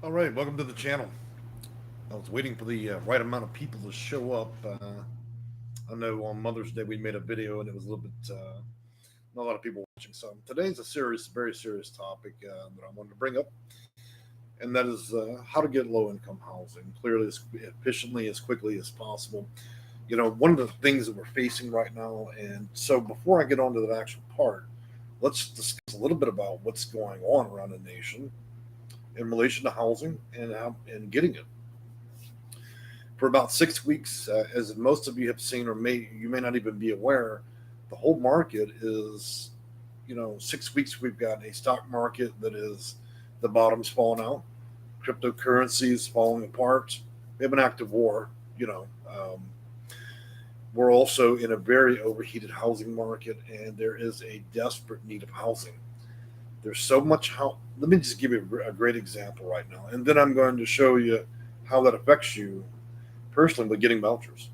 All right, welcome to the channel. I was waiting for the right amount of people to show up. I know on Mother's Day we made a video and it was a little bit, not a lot of people watching. So today's a serious, very serious topic that I wanted to bring up, and that is how to get low income housing clearly, as efficiently, as quickly as possible. You know, one of the things that we're facing right now, and so before I get on to the actual part, let's discuss a little bit about what's going on around the nation in relation to housing and how and getting it. For about 6 weeks, as most of you have seen, or may not even be aware, the whole market is, 6 weeks we've got a stock market that is the bottom's falling out, cryptocurrency is falling apart. We have an active war. We're also in a very overheated housing market, and there is a desperate need of housing. There's so much how. Let me just give you a great example right now, and then I'm going to show you how that affects you personally with getting vouchers.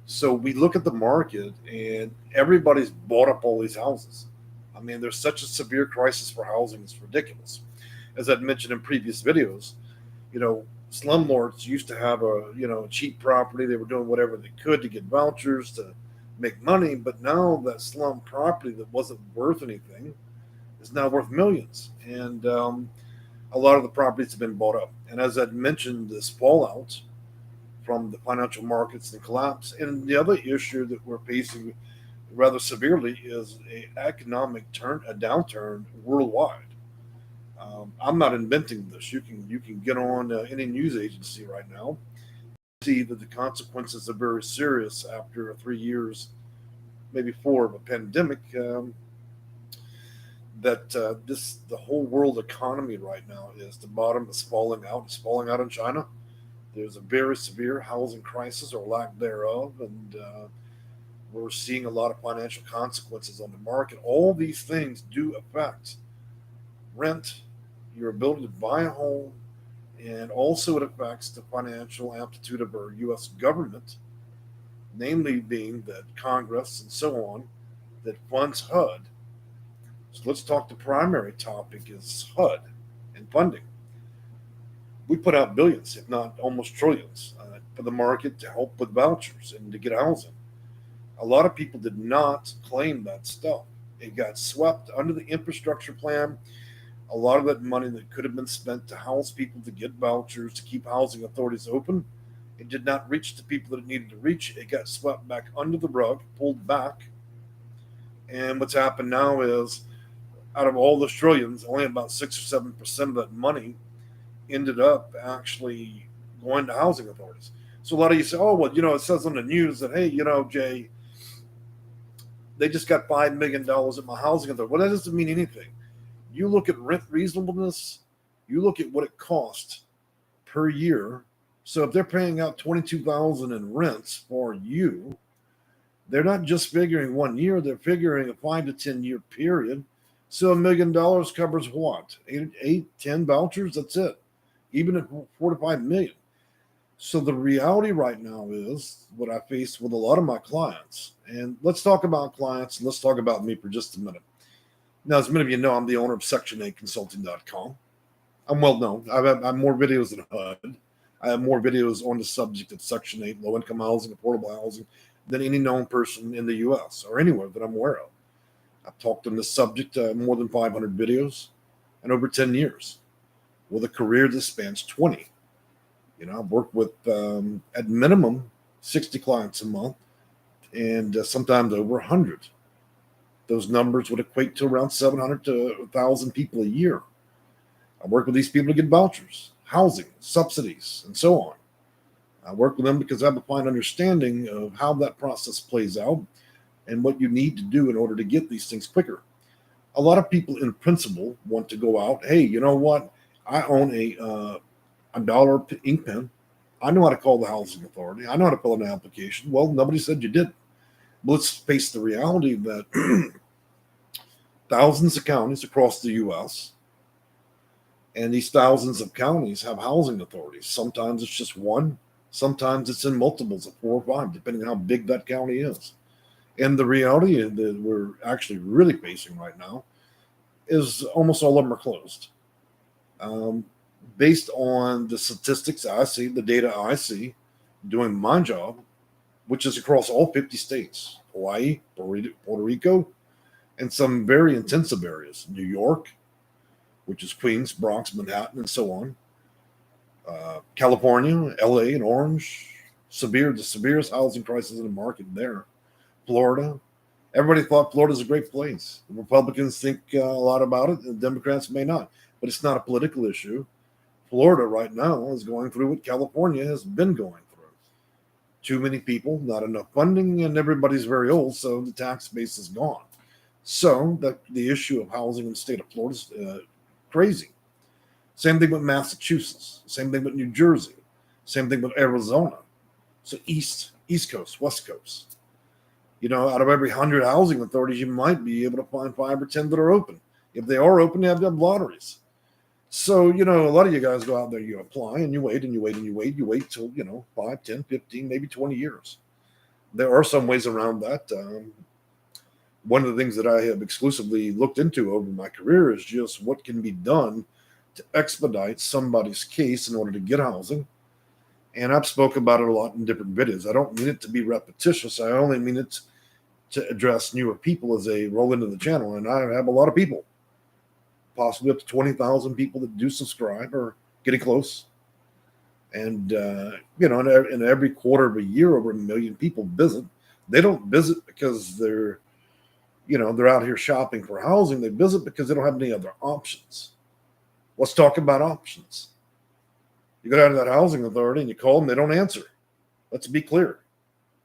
So we look at the market, and everybody's bought up all these houses. I mean, there's such a severe crisis for housing; it's ridiculous. As I'd mentioned in previous videos, slumlords used to have a cheap property. They were doing whatever they could to get vouchers to make money, but now that slum property that wasn't worth anything is now worth millions, and a lot of the properties have been bought up. And as I'd mentioned, this fallout from the financial markets and collapse. And the other issue that we're facing rather severely is a downturn worldwide. I'm not inventing this. You can get on any news agency right now, see that the consequences are very serious after 3 years, maybe four, of a pandemic. That the whole world economy right now is the bottom is falling out. It's falling out in China. There's a very severe housing crisis or lack thereof, and we're seeing a lot of financial consequences on the market. All these things do affect rent, your ability to buy a home, and also it affects the financial aptitude of our U.S. government, namely being that Congress and so on that funds HUD. So let's talk. The primary topic is HUD and funding. We put out billions, if not almost trillions, for the market to help with vouchers and to get housing. A lot of people did not claim that stuff. It got swept under the infrastructure plan. A lot of that money that could have been spent to house people, to get vouchers, to keep housing authorities open, it did not reach the people that it needed to reach. It got swept back under the rug, pulled back. And what's happened now is, out of all those trillions, only about 6 or 7% of that money ended up actually going to housing authorities. So a lot of you say, oh, well, it says on the news that, hey, Jay, they just got $5 million at my housing authority. Well, that doesn't mean anything. You look at rent reasonableness, you look at what it costs per year. So if they're paying out $22,000 in rents for you, they're not just figuring 1 year, they're figuring a 5 to 10 year period. So $1 million covers what? 10 vouchers? That's it. Even at 4 to 5 million. So the reality right now is what I face with a lot of my clients. And let's talk about clients and let's talk about me for just a minute. Now, as many of you know, I'm the owner of Section8Consulting.com. I'm well known. I have more videos than HUD. I have more videos on the subject of Section 8, low income housing, affordable housing, than any known person in the US or anywhere that I'm aware of. I've talked on this subject more than 500 videos and over 10 years with a career that spans 20. I've worked with, at minimum, 60 clients a month and sometimes over 100. Those numbers would equate to around 700 to 1,000 people a year. I work with these people to get vouchers, housing, subsidies, and so on. I work with them because I have a fine understanding of how that process plays out and what you need to do in order to get these things quicker. A lot of people in principle want to go out, hey, you know what? I own a dollar ink pen. I know how to call the housing authority. I know how to fill an application. Well, nobody said you didn't. But let's face the reality that thousands of counties across the U.S., and these thousands of counties have housing authorities. Sometimes it's just one. Sometimes it's in multiples of 4 or 5, depending on how big that county is. And the reality that we're actually really facing right now is almost all of them are closed. based on the statistics I see, the data I see, doing my job, which is across all 50 states, Hawaii, Puerto Rico, and some very intensive areas, New York, which is Queens, Bronx, Manhattan, and so on. California, LA, and Orange, the severest housing crisis in the market there. Florida, everybody thought Florida's a great place. The Republicans think a lot about it, and the Democrats may not. But it's not a political issue. Florida right now is going through what California has been going through. Too many people, not enough funding, and everybody's very old, so the tax base is gone. So the issue of housing in the state of Florida is crazy. Same thing with Massachusetts. Same thing with New Jersey. Same thing with Arizona. So East Coast, West Coast. Out of every 100 housing authorities, you might be able to find 5 or 10 that are open. If they are open, you have to have lotteries. So, a lot of you guys go out there, you apply, and you wait, and you wait, and you wait. You wait till, 5, 10, 15, maybe 20 years. There are some ways around that. One of the things that I have exclusively looked into over my career is just what can be done to expedite somebody's case in order to get housing. And I've spoken about it a lot in different videos. I don't mean it to be repetitious. I only mean it to address newer people as they roll into the channel. And I have a lot of people, possibly up to 20,000 people that do subscribe or getting close. And, in every quarter of a year, over 1 million people visit. They don't visit because they're out here shopping for housing. They visit because they don't have any other options. Let's talk about options. You go down to that housing authority and you call them, they don't answer. Let's be clear.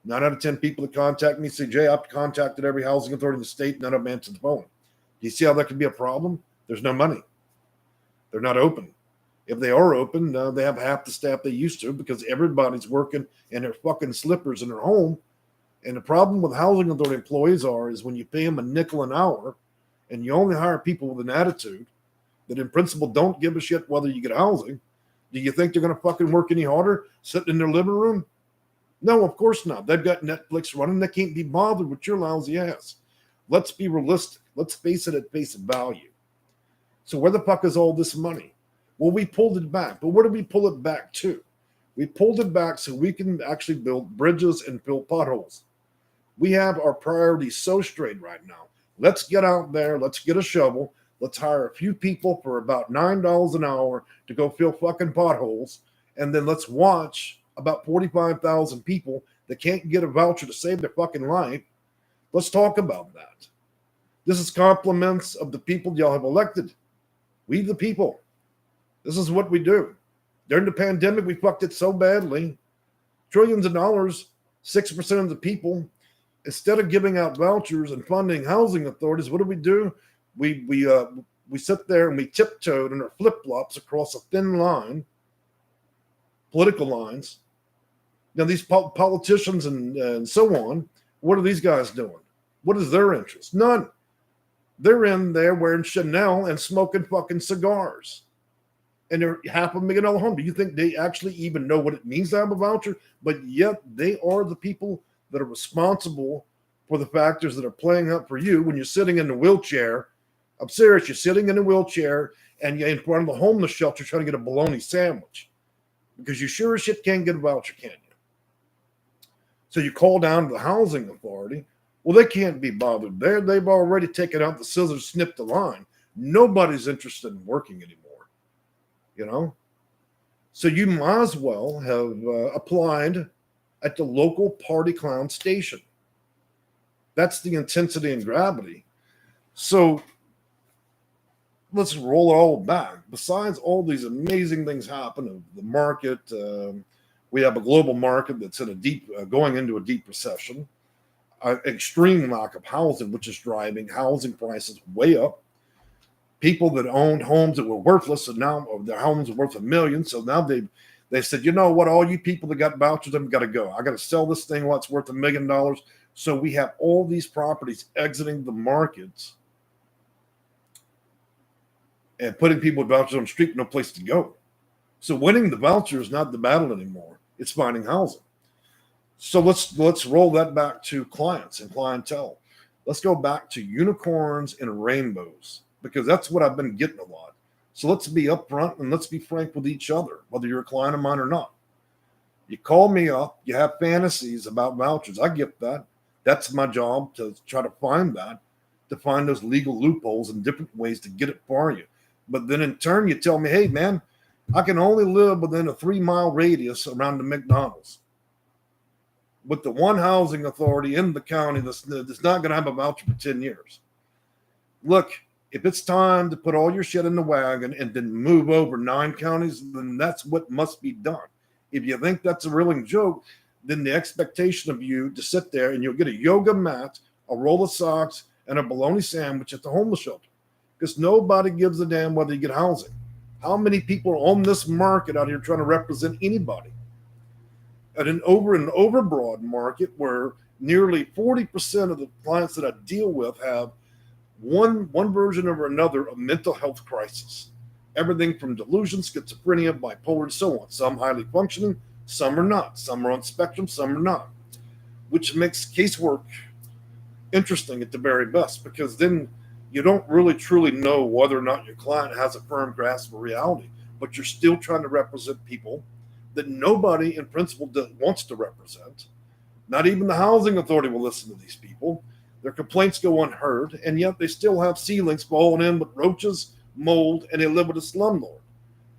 9 out of 10 people that contact me say, Jay, I've contacted every housing authority in the state, none of them answer the phone. Do you see how that could be a problem? There's no money. They're not open. If they are open, they have half the staff they used to because everybody's working in their fucking slippers in their home. And the problem with housing authority employees is when you pay them a nickel an hour and you only hire people with an attitude that in principle don't give a shit whether you get housing, do you think they're going to fucking work any harder sitting in their living room? No, of course not. They've got Netflix running. They can't be bothered with your lousy ass. Let's be realistic. Let's face it at face value. So where the fuck is all this money? Well, we pulled it back. But where did we pull it back to? We pulled it back so we can actually build bridges and fill potholes. We have our priorities so straight right now. Let's get out there. Let's get a shovel. Let's hire a few people for about $9 an hour to go fill fucking potholes. And then let's watch about 45,000 people that can't get a voucher to save their fucking life. Let's talk about that. This is compliments of the people y'all have elected. We the people. This is what we do. During the pandemic, we fucked it so badly. Trillions of dollars, 6% of the people. Instead of giving out vouchers and funding housing authorities, what do? We sit there and we tiptoed in our flip-flops across a thin line, political lines. Now, these politicians and so on, what are these guys doing? What is their interest? None. They're in there wearing Chanel and smoking fucking cigars. And they're $500,000 home. Do you think they actually even know what it means to have a voucher? But yet they are the people that are responsible for the factors that are playing up for you when you're sitting in the wheelchair. I'm serious. You're sitting in a wheelchair and you're in front of the homeless shelter trying to get a bologna sandwich because you sure as shit can't get a voucher, can you? So you call down to the housing authority. Well, they can't be bothered there. They've already taken out the scissors, snipped the line. Nobody's interested in working anymore, So you might as well have applied at the local party clown station. That's the intensity and gravity. So let's roll it all back. Besides all these amazing things happen of the market, we have a global market that's in a deep, going into a deep recession. Extreme lack of housing, which is driving housing prices way up. People that owned homes that were worthless and now their homes are worth $1 million. So now they said, you know what, all you people that got vouchers, I've got to go. I got to sell this thing while it's worth $1 million. So we have all these properties exiting the markets and putting people with vouchers on the street, no place to go. So winning the voucher is not the battle anymore. It's finding housing. So let's roll that back to clients and clientele. Let's go back to unicorns and rainbows because that's what I've been getting a lot. So let's be upfront and let's be frank with each other, whether you're a client of mine or not. You call me up, you have fantasies about vouchers. I get that. That's my job, to try to find that, to find those legal loopholes and different ways to get it for you. But then in turn, you tell me, hey, man, I can only live within a 3-mile radius around the McDonald's, with the one housing authority in the county that's not going to have a voucher for 10 years. Look, if it's time to put all your shit in the wagon and then move over 9 counties, then that's what must be done. If you think that's a real joke, then the expectation of you to sit there and you'll get a yoga mat, a roll of socks, and a bologna sandwich at the homeless shelter, because nobody gives a damn whether you get housing. How many people are on this market out here trying to represent anybody? At an overbroad market where nearly 40% of the clients that I deal with have one version or another of mental health crisis. Everything from delusion, schizophrenia, bipolar, and so on. Some highly functioning, some are not. Some are on spectrum, some are not. Which makes casework interesting at the very best, because then you don't really truly know whether or not your client has a firm grasp of reality, but you're still trying to represent people that nobody in principle wants to represent. Not even the housing authority will listen to these people. Their complaints go unheard, and yet they still have ceilings falling in with roaches, mold, and they live with a slumlord.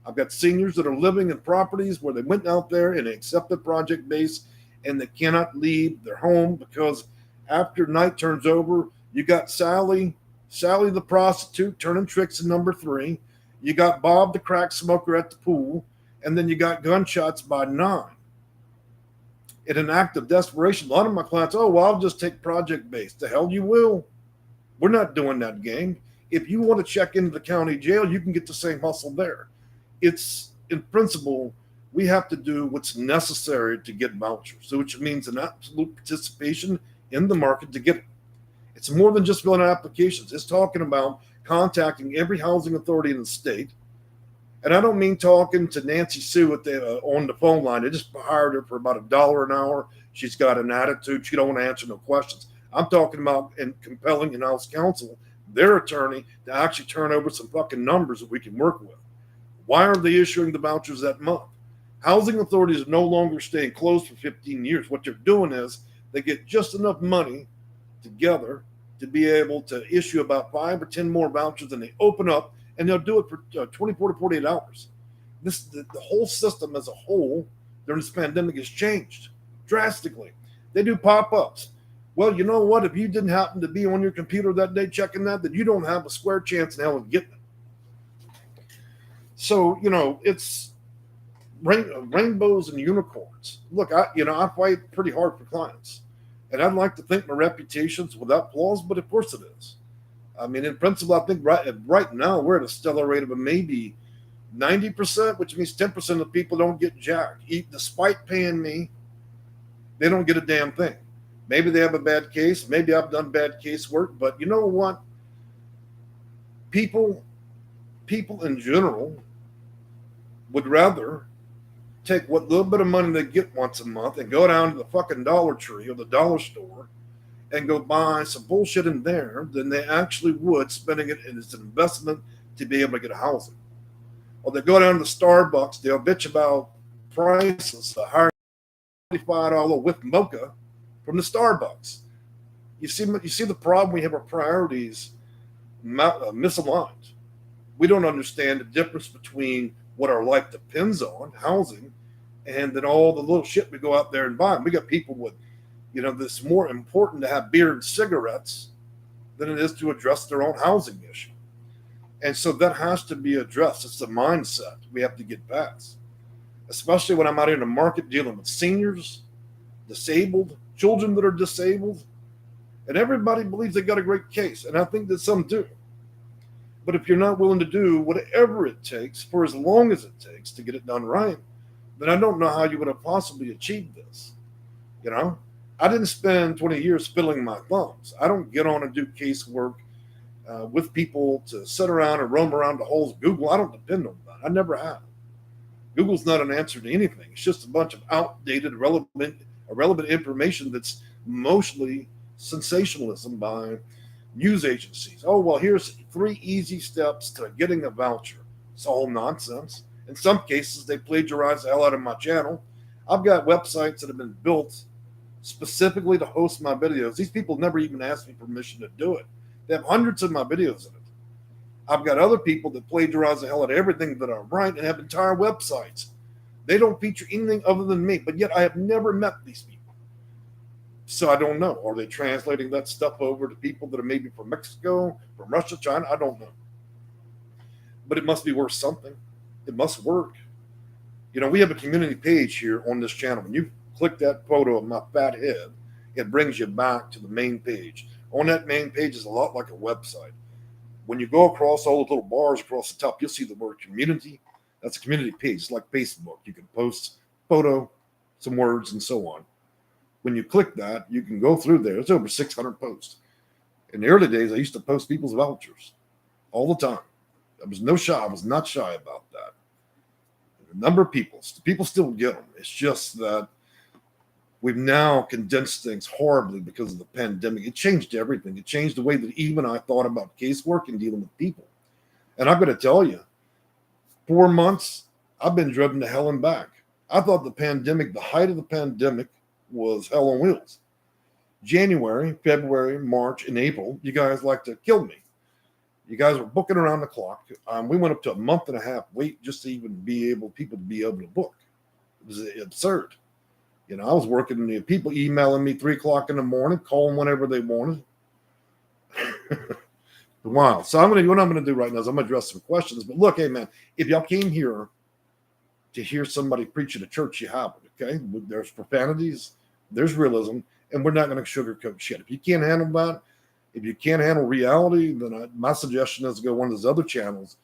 I've got seniors that are living in properties where they went out there and they accepted project base, and they cannot leave their home because after night turns over, you got Sally the prostitute turning tricks in number 3. You got Bob the crack smoker at the pool, and then you got gunshots by 9. In an act of desperation, a lot of my clients, oh, well, I'll just take project base. The hell you will. We're not doing that game. If you want to check into the county jail, you can get the same hustle there. It's, in principle, we have to do what's necessary to get vouchers, which means an absolute participation in the market to get it. It's more than just filling out applications. It's talking about contacting every housing authority in the state. And I don't mean talking to Nancy Sue on the phone line. They just hired her for about $1 an hour. She's got an attitude. She don't want to answer no questions. I'm talking about compelling in-house counsel, their attorney, to actually turn over some fucking numbers that we can work with. Why are they issuing the vouchers that month? Housing authorities are no longer staying closed for 15 years. What they're doing is they get just enough money together to be able to issue about 5 or 10 more vouchers, and they open up, and they'll do it for 24 to 48 hours. The whole system as a whole during this pandemic has changed drastically. They do pop-ups. Well, you know what? If you didn't happen to be on your computer that day checking that, then you don't have a square chance in hell of getting it. So, it's rainbows and unicorns. Look, I fight pretty hard for clients. And I'd like to think my reputation's without flaws, but of course it is. I mean, in principle, I think right now we're at a stellar rate of maybe 90%, which means 10% of the people don't get jack. Despite paying me, they don't get a damn thing. Maybe they have a bad case. Maybe I've done bad casework. But you know what? People in general would rather take what little bit of money they get once a month and go down to the fucking Dollar Tree or the dollar store and go buy some bullshit in there than they actually would spending it as an investment to be able to get a housing. Or they go down to the Starbucks, they'll bitch about prices, the higher $45 with mocha from the Starbucks. You see the problem? We have our priorities misaligned. We don't understand the difference between what our life depends on, housing, and then all the little shit we go out there and buy. We got people with, it's more important to have beer and cigarettes than it is to address their own housing issue. And so that has to be addressed. It's the mindset we have to get past, especially when I'm out in the market dealing with seniors, disabled, children that are disabled, and everybody believes they got a great case. And I think that some do. But if you're not willing to do whatever it takes for as long as it takes to get it done right, then I don't know how you would have possibly achieved this. I didn't spend 20 years fiddling my thumbs. I don't get on and do casework with people to sit around and roam around the halls of Google. I don't depend on that. I never have. Google's not an answer to anything. It's just a bunch of outdated, irrelevant information that's mostly sensationalism by news agencies. Oh, well, here's 3 easy steps to getting a voucher. It's all nonsense. In some cases, they plagiarize the hell out of my channel. I've got websites that have been built specifically to host my videos. These people never even asked me permission to do it. They have hundreds of my videos in it. I've got other people that plagiarize the hell out of everything that I write and have entire websites. They don't feature anything other than me, but yet I have never met these people. So I don't know. Are they translating that stuff over to people that are maybe from Mexico, from Russia, China? I don't know. But it must be worth something. It must work. You know, we have a community page here on this channel. When you click that photo of my fat head, it brings you back to the main page. On that main page is a lot like a website. When you go across all the little bars across the top, you'll see the word community. That's a community page. It's like Facebook. You can post photo, some words, and so on. When you click that, you can go through there. It's over 600 posts. In the early days, I used to post people's vouchers all the time. I was not shy about that. A number of people still get them. It's just that we've now condensed things horribly because of the pandemic. It changed everything. It changed the way that even I thought about casework and dealing with people. And I'm going to tell you, 4 months, I've been driven to hell and back. I thought the height of the pandemic was hell on wheels. January, February, March, and April, you guys like to kill me. You guys were booking around the clock. We went up to a month and a half wait just to even people to be able to book. It was absurd. You know, I was working, people emailing me 3 o'clock in the morning, calling whenever they wanted. Wow. So what I'm going to do right now is I'm going to address some questions. But look, hey, man, if y'all came here to hear somebody preach at a church, you have it, okay? There's profanities, there's realism, and we're not going to sugarcoat shit. If you can't handle that, if you can't handle reality, then my suggestion is to go one of those other channels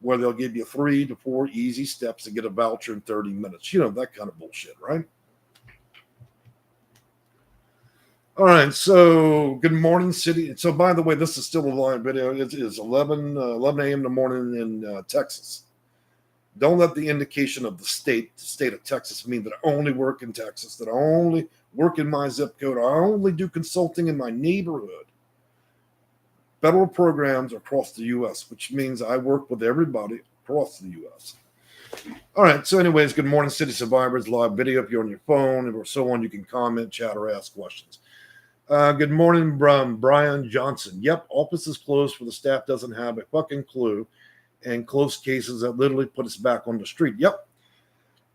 where they'll give you 3 to 4 easy steps to get a voucher in 30 minutes. You know, that kind of bullshit, right? All right, so good morning, City. So, by the way, this is still a live video. It is 11 a.m. in the morning in Texas. Don't let the indication of the state of Texas, mean that I only work in Texas, that I only work in my zip code, I only do consulting in my neighborhood. Federal programs across the U.S., which means I work with everybody across the U.S. All right, so anyways, good morning, City Survivors, live video. If you're on your phone or so on, you can comment, chat, or ask questions. Good morning, Brian Johnson. Yep, office is closed for the staff doesn't have a fucking clue, and close cases that literally put us back on the street. Yep.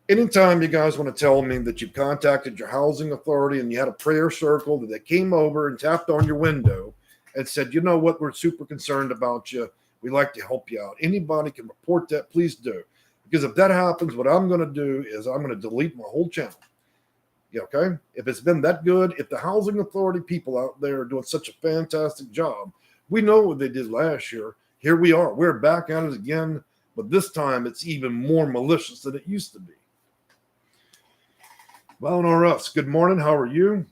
Anytime you guys want to tell me that you've contacted your housing authority and you had a prayer circle, that they came over and tapped on your window and said, you know what, we're super concerned about you. We'd like to help you out. Anybody can report that, please do. Because if that happens, what I'm going to do is I'm going to delete my whole channel. Yeah, okay? If it's been that good, if the housing authority people out there are doing such a fantastic job, we know what they did last year. Here we are. We're back at it again, but this time it's even more malicious than it used to be. Eleanor Russ, good morning. How are you?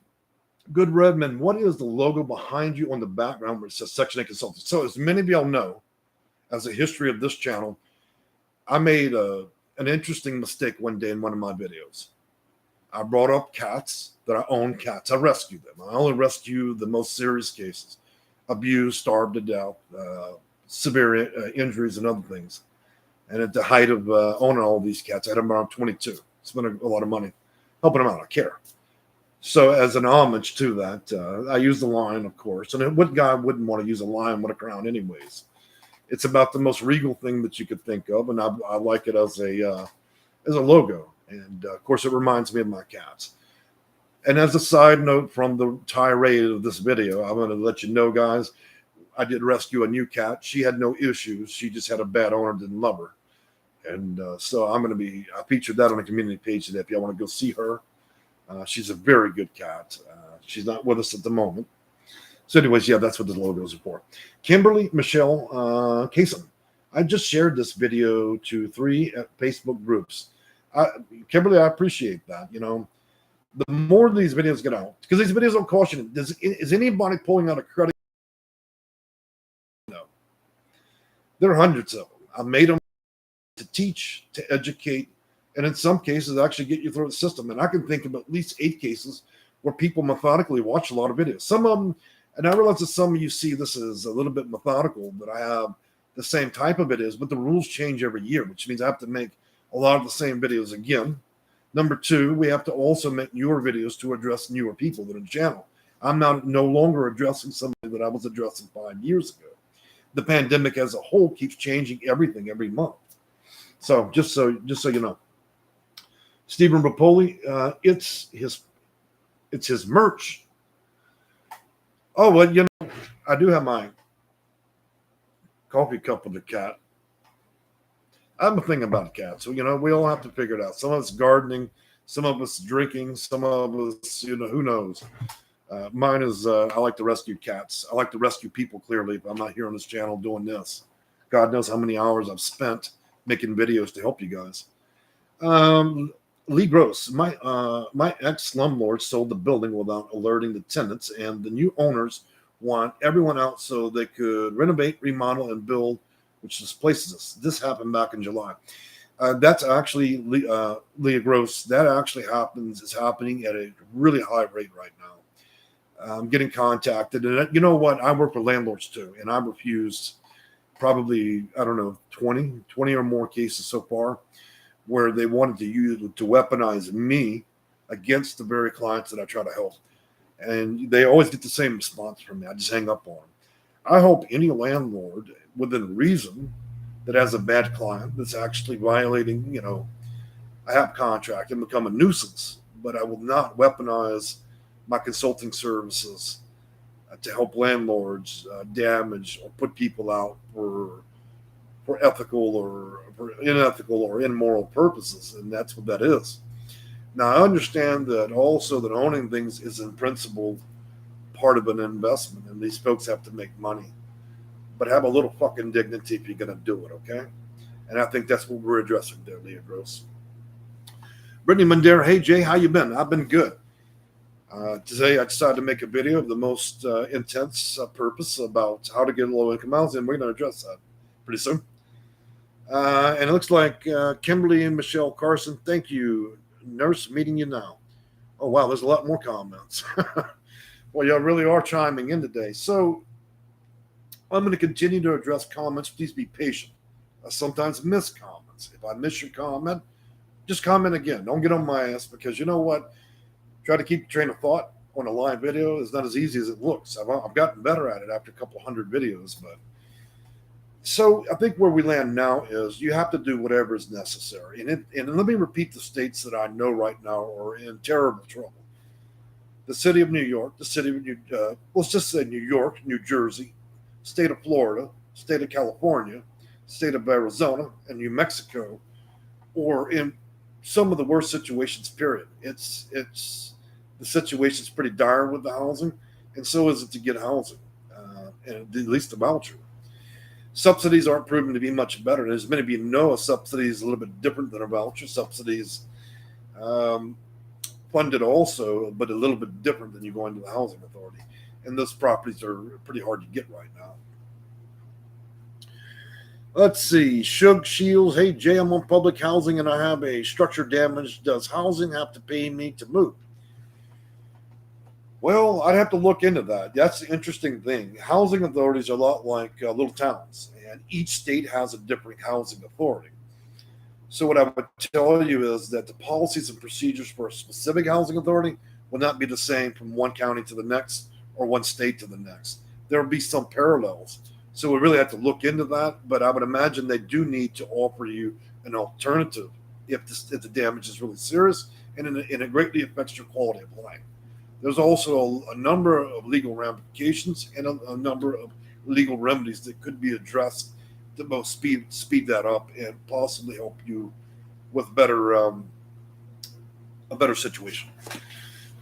Good Redmond, what is the logo behind you on the background where it says Section 8 Consultants? So as many of y'all know, as a history of this channel, I made an interesting mistake one day in one of my videos. I brought up cats, that I own cats. I rescue them. I only rescue the most serious cases. Abused, starved to death, severe injuries and other things. And at the height of owning all these cats, I had them around 22. Spent a lot of money helping them out. I care. So as an homage to that, I use the lion, of course. And what guy wouldn't want to use a lion with a crown anyways? It's about the most regal thing that you could think of. And I like it as a logo. And, of course, it reminds me of my cats. And as a side note from the tirade of this video, I'm going to let you know, guys, I did rescue a new cat. She had no issues. She just had a bad owner, didn't love her. And so I featured that on the community page today if y'all want to go see her. She's a very good cat. She's not with us at the moment. So anyways, yeah, that's what the logos are for. Kimberly Michelle Kaysen. I just shared this video to 3 Facebook groups. Kimberly, I appreciate that. You know, the more these videos get out, because these videos don't cost you. Is anybody pulling out a credit? No. There are hundreds of them. I made them to teach, to educate, and in some cases, actually get you through the system. And I can think of at least 8 cases where people methodically watch a lot of videos. Some of them, and I realize that some of you see this as a little bit methodical, but I have the same type of videos, but the rules change every year, which means I have to make a lot of the same videos again. Number two, we have to also make newer videos to address newer people that are in the channel. I'm no longer addressing somebody that I was addressing 5 years ago. The pandemic as a whole keeps changing everything every month. So just so you know, Stephen Rapoli, it's his merch. Oh well, you know, I do have my coffee cup with the cat. I'm thinking about cats. So, you know, we all have to figure it out. Some of us gardening, some of us drinking, some of us, you know, who knows. Mine is, I like to rescue cats. I like to rescue people, clearly, if I'm not here on this channel doing this. God knows how many hours I've spent making videos to help you guys. Lee Gross, my ex-slumlord sold the building without alerting the tenants, and the new owners want everyone out so they could renovate, remodel, and build, which displaces us. This happened back in July. That's actually, Leah Gross, that actually is happening at a really high rate right now. I'm getting contacted. And you know what? I work with landlords too, and I've refused probably, I don't know, 20 or more cases so far where they wanted to weaponize me against the very clients that I try to help. And they always get the same response from me. I just hang up on them. I hope any landlord within reason that has a bad client that's actually violating, you know, a HAP contract and become a nuisance, but I will not weaponize my consulting services to help landlords damage or put people out for ethical or for unethical or immoral purposes, and that's what that is. Now, I understand that also that owning things is in principle part of an investment, and these folks have to make money. But have a little fucking dignity if you're going to do it, okay? And I think that's what we're addressing there, Leah Gross. Brittany Mandera, hey Jay, how you been? I've been good. Today I decided to make a video of the most intense purpose about how to get low-income housing, and we're going to address that pretty soon. And it looks like Kimberly and Michelle Carson, thank you. Nurse, meeting you now. Oh, wow, there's a lot more comments. Well, y'all really are chiming in today. So I'm going to continue to address comments. Please be patient. I sometimes miss comments. If I miss your comment, just comment again. Don't get on my ass, because you know what? Try to keep the train of thought on a live video is not as easy as it looks. I've gotten better at it after a couple hundred videos. But so I think where we land now is you have to do whatever is necessary. And let me repeat the states that I know right now are in terrible trouble. The city of New York, the city of let's just say New York, New Jersey, state of Florida, state of California, state of Arizona, and New Mexico, or in some of the worst situations, period. It's the situation's pretty dire with the housing, and so is it to get housing, and at least the voucher. Subsidies aren't proven to be much better. As many of you know, a subsidy is a little bit different than a voucher. Subsidies funded also, but a little bit different than you going to the housing authority. And those properties are pretty hard to get right now. Let's see. Shug Shields. Hey, Jay, I'm on public housing and I have a structure damage. Does housing have to pay me to move? Well, I'd have to look into that. That's the interesting thing. Housing authorities are a lot like little towns, and each state has a different housing authority. So what I would tell you is that the policies and procedures for a specific housing authority will not be the same from one county to the next or one state to the next. There will be some parallels. So we really have to look into that, but I would imagine they do need to offer you an alternative if the damage is really serious and it greatly affects your quality of life. There's also a number of legal ramifications and a number of legal remedies that could be addressed to both speed that up and possibly help you with a better situation.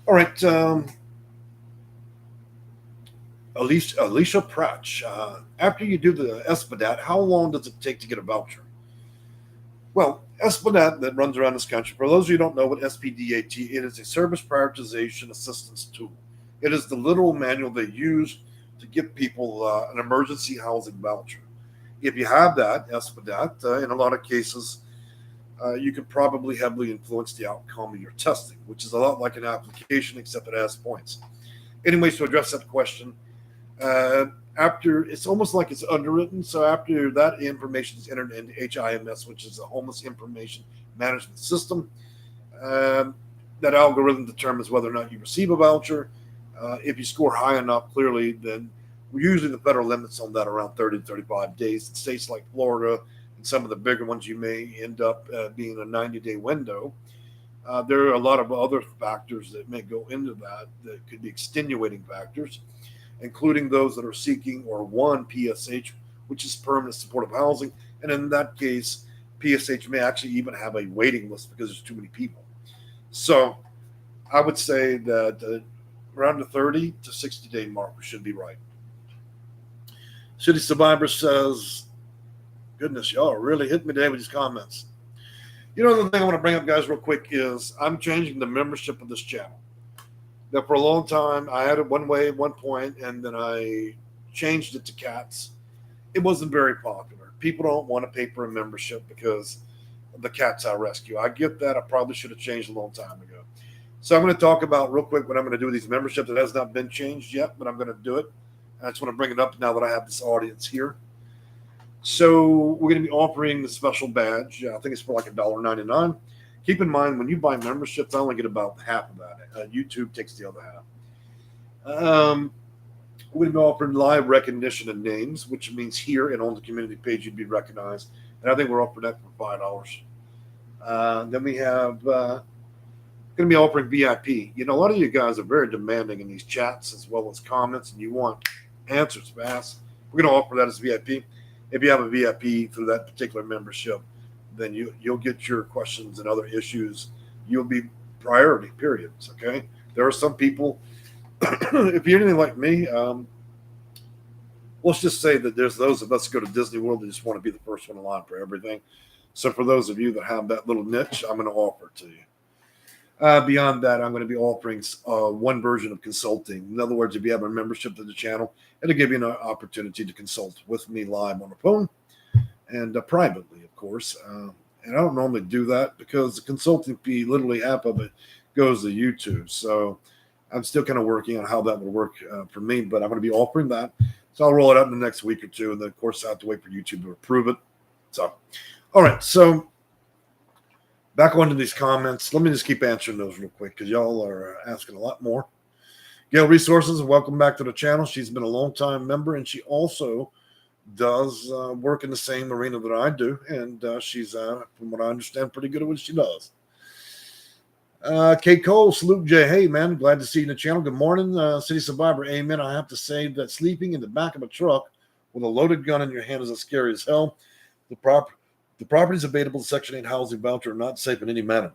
All right, Alicia Pratch. After you do the expedite, how long does it take to get a voucher? Well, expedite that runs around this country. For those of you who don't know what SPDAT, it is a service prioritization assistance tool. It is the literal manual they use to give people an emergency housing voucher. If you have that expedite, in a lot of cases, you could probably heavily influence the outcome of your testing, which is a lot like an application, except it has points. Anyways, to address that question, Uh, After it's almost like it's underwritten. So after that information is entered into HIMS, which is a homeless information management system, um, that algorithm determines whether or not you receive a voucher. If you score high enough, clearly, then usually the federal limits on that around 30 to 35 days. In states like Florida and some of the bigger ones, you may end up being a 90-day window. There are a lot of other factors that may go into that that could be extenuating factors, including those that are seeking or one PSH, which is permanent supportive housing. And in that case, PSH may actually even have a waiting list because there's too many people. So I would say that around the 30 to 60-day mark should be right. City Survivor says, goodness, y'all really hit me today with these comments. You know, the thing I want to bring up, guys, real quick is I'm changing the membership of this channel. Now, for a long time, I had it one way at one point, and then I changed it to cats. It wasn't very popular. People don't want to pay for a membership because of the cats I rescue. I get that. I probably should have changed a long time ago. So I'm going to talk about real quick what I'm going to do with these memberships. It has not been changed yet, but I'm going to do it. I just want to bring it up now that I have this audience here. So we're going to be offering the special badge. I think it's for like $1.99. Keep in mind, when you buy memberships, I only get about half of that. YouTube takes the other half. We're going to be offering live recognition of names, which means here and on the community page you'd be recognized. And I think we're offering that for $5. Then we have going to be offering VIP. You know, a lot of you guys are very demanding in these chats as well as comments, and you want answers fast. We're going to offer that as VIP. If you have a VIP through that particular membership, then you'll get your questions and other issues. You'll be priority, periods. Okay. There are some people, if you're anything like me, let's just say that there's those of us who go to Disney World that just want to be the first one in line for everything. So for those of you that have that little niche, I'm going to offer it to you. Beyond that, I'm going to be offering one version of consulting. In other words, if you have a membership to the channel, it'll give you an opportunity to consult with me live on the phone and privately, of course. And I don't normally do that because the consulting fee, literally half of it goes to YouTube. So I'm still kind of working on how that will work for me, but I'm going to be offering that. So I'll roll it out in the next week or two. And then, of course, I have to wait for YouTube to approve it. So, all right. So back onto these comments. Let me just keep answering those real quick because y'all are asking a lot more. Gail Resources, welcome back to the channel. She's been a long-time member, and she also does work in the same arena that I do. And she's, from what I understand, pretty good at what she does. Kate Cole, salute Jay. Hey, man, glad to see you in the channel. Good morning, City Survivor. Amen. I have to say that sleeping in the back of a truck with a loaded gun in your hand is as scary as hell. The properties available to Section 8 housing voucher are not safe in any manner.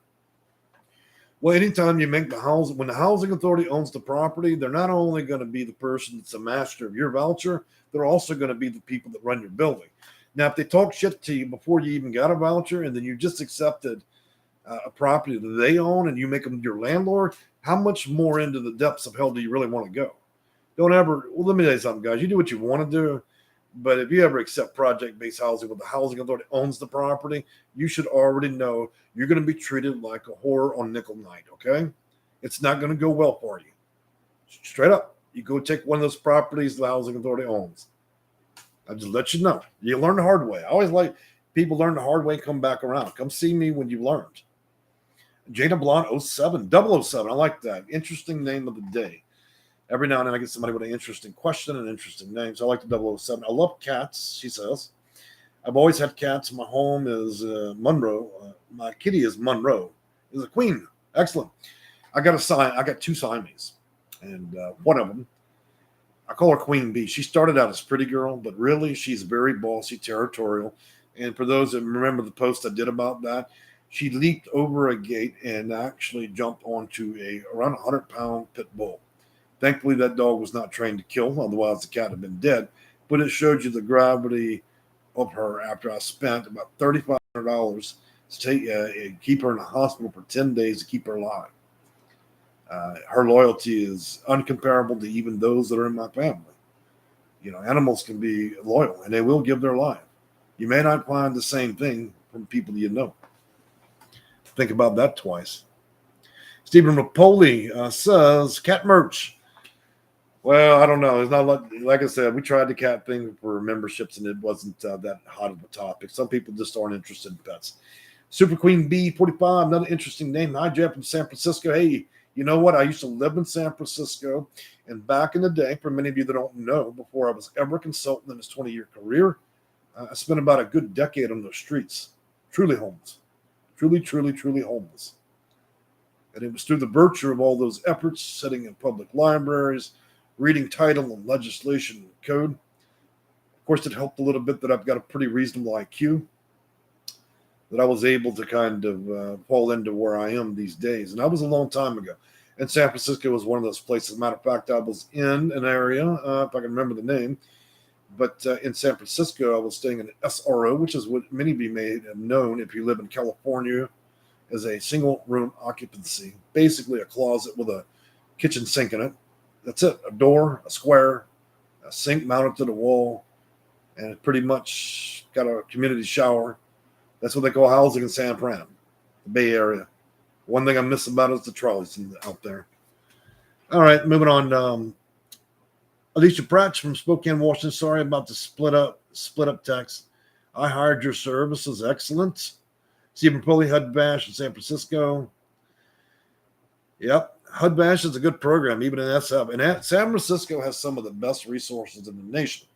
Well, anytime you make when the housing authority owns the property, they're not only going to be the person that's the master of your voucher, they're also going to be the people that run your building. Now, if they talk shit to you before you even got a voucher and then you just accepted a property that they own and you make them your landlord, how much more into the depths of hell do you really want to go? Don't ever, well, let me tell you something, guys. You do what you want to do. But if you ever accept project-based housing where the housing authority owns the property, you should already know you're going to be treated like a whore on nickel night, okay? It's not going to go well for you. Straight up. You go take one of those properties the housing authority owns. I'll just let you know. You learn the hard way. I always like people learn the hard way and come back around. Come see me when you've learned. Jada Blonde 07, 007. I like that. Interesting name of the day. Every now and then I get somebody with an interesting question and an interesting name. So I like the 007. I love cats, she says. I've always had cats. My home is Monroe. My kitty is Monroe. Is a queen. Excellent. I got two Siamese. And one of them, I call her Queen Bee. She started out as pretty girl, but really she's very bossy, territorial. And for those that remember the post I did about that, she leaped over a gate and actually jumped onto around 100-pound pit bull. Thankfully, that dog was not trained to kill, otherwise the cat had been dead. But it showed you the gravity of her after I spent about $3,500 to keep her in the hospital for 10 days to keep her alive. Her loyalty is uncomparable to even those that are in my family. You know, animals can be loyal, and they will give their life. You may not find the same thing from people you know. Think about that twice. Stephen Rapoli says, cat merch. Well, I don't know. It's not like I said. We tried the cat thing for memberships, and it wasn't that hot of a topic. Some people just aren't interested in pets. Super Queen B45, another interesting name. Hi, Jeff from San Francisco. Hey, you know what? I used to live in San Francisco, and back in the day, for many of you that don't know, before I was ever a consultant in this 20-year career, I spent about a good decade on those streets, truly homeless, truly homeless. And it was through the virtue of all those efforts, sitting in public libraries, reading title and legislation and code. Of course, it helped a little bit that I've got a pretty reasonable IQ, that I was able to kind of fall into where I am these days. And that was a long time ago. And San Francisco was one of those places. As a matter of fact, I was in an area, if I can remember the name, but in San Francisco, I was staying in an SRO, which is what many of you may have known if you live in California, as a single room occupancy, basically a closet with a kitchen sink in it. That's it. A door, a square, a sink mounted to the wall, and it pretty much got a community shower. That's what they call housing in San Fran, the Bay Area. One thing I miss about it is the trolleys out there. All right, moving on. Alicia Pratt from Spokane, Washington. Sorry about the split up text. I hired your services. Excellent. Stephen Pulley, HUD Bash in San Francisco. Yep, HUD Bash is a good program, even in SF. And San Francisco has some of the best resources in the nation.